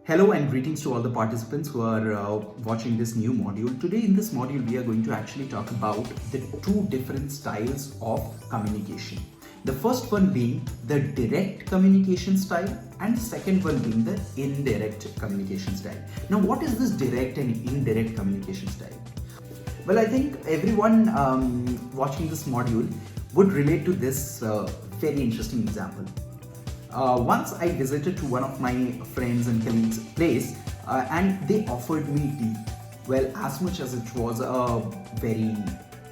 Hello and greetings to all the participants who are watching this new module. Today in this module we are going to actually talk about the two different styles of communication. The first one being the direct communication style and the second one being the indirect communication style. Now what is this direct and indirect communication style? Well, I think everyone watching this module would relate to this very interesting example. Once I visited to one of my friends and colleagues' place and they offered me tea. Well, as much as it was a very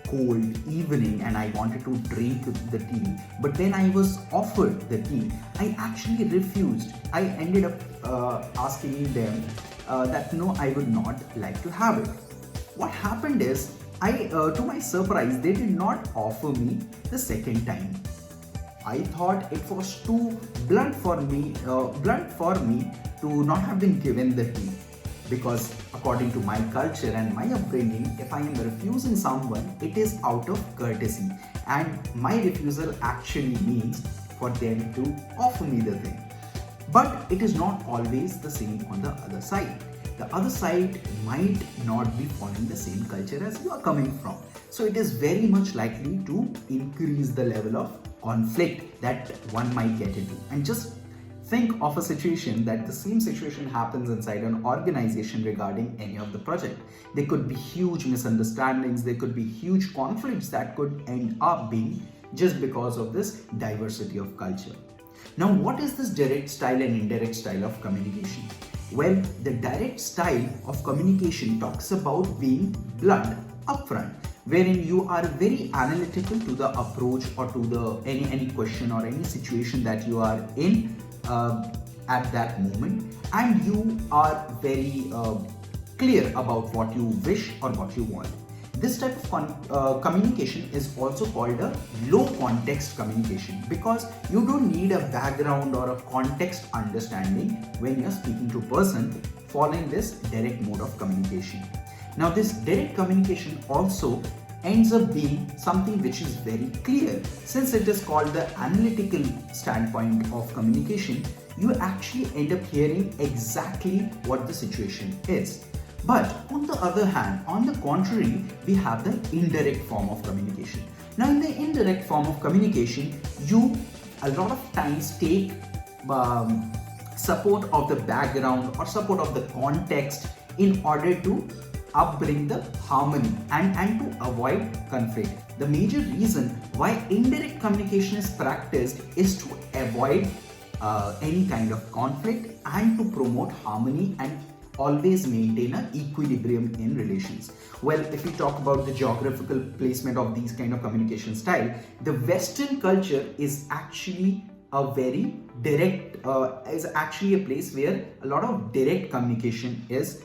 cold evening and I wanted to drink the tea, but then I was offered the tea, I actually refused. I ended up asking them that no, I would not like to have it. What happened is, to my surprise, they did not offer me the second time. I thought it was too blunt for me to not have been given the tea, because according to my culture and my upbringing, if I am refusing someone, it is out of courtesy, and my refusal actually means for them to offer me the thing. But it is not always the same on the other side. The other side might not be following the same culture as you are coming from. So it is very much likely to increase the level of conflict that one might get into. And just think of a situation that the same situation happens inside an organization regarding any of the project. There could be huge misunderstandings, there could be huge conflicts that could end up being just because of this diversity of culture. Now, what is this direct style and indirect style of communication? Well, the direct style of communication talks about being blunt upfront, wherein you are very analytical to the approach or to the any question or any situation that you are in at that moment, and you are very clear about what you wish or what you want. This type of communication is also called a low context communication, because you don't need a background or a context understanding when you're speaking to a person following this direct mode of communication. Now, this direct communication also ends up being something which is very clear. Since it is called the analytical standpoint of communication, you actually end up hearing exactly what the situation is. But on the other hand, on the contrary, we have the indirect form of communication. Now, in the indirect form of communication, you a lot of times take support of the background or support of the context in order to upbring the harmony and to avoid conflict. The major reason why indirect communication is practiced is to avoid any kind of conflict and to promote harmony and always maintain an equilibrium in relations. Well, if we talk about the geographical placement of these kind of communication style, the Western culture is actually a very direct, is actually a place where a lot of direct communication is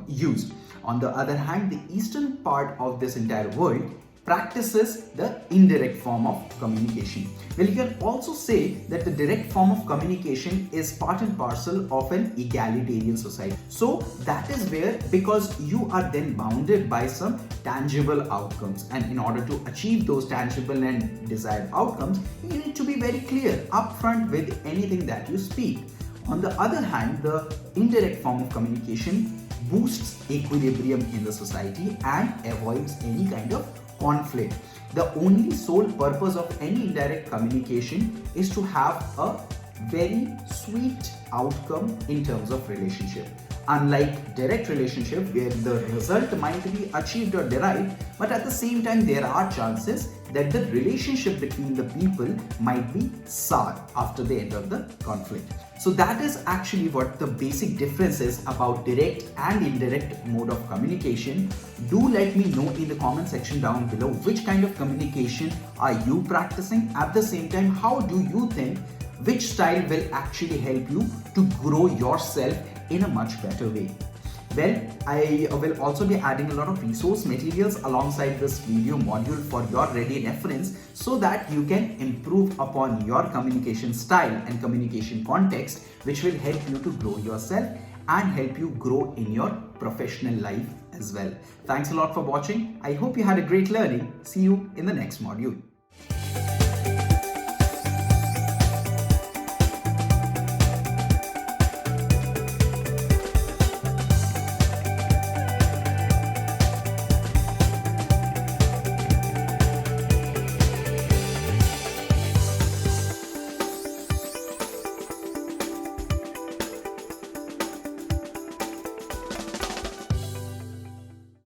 used. On the other hand, the eastern part of this entire world practices the indirect form of communication. Well, you can also say that the direct form of communication is part and parcel of an egalitarian society. So that is where, because you are then bounded by some tangible outcomes, and in order to achieve those tangible and desired outcomes, you need to be very clear upfront with anything that you speak. On the other hand, the indirect form of communication boosts equilibrium in the society and avoids any kind of conflict. The only sole purpose of any indirect communication is to have a very sweet outcome in terms of relationship. Unlike direct relationship, where the result might be achieved or derived, but at the same time there are chances that the relationship between the people might be sour after the end of the conflict. So that is actually what the basic difference is about direct and indirect mode of communication. Do let me know in the comment section down below which kind of communication are you practicing. At the same time, how do you think which style will actually help you to grow yourself in a much better way? Well, I will also be adding a lot of resource materials alongside this video module for your ready reference, so that you can improve upon your communication style and communication context, which will help you to grow yourself and help you grow in your professional life as well. Thanks a lot for watching. I hope you had a great learning. See you in the next module.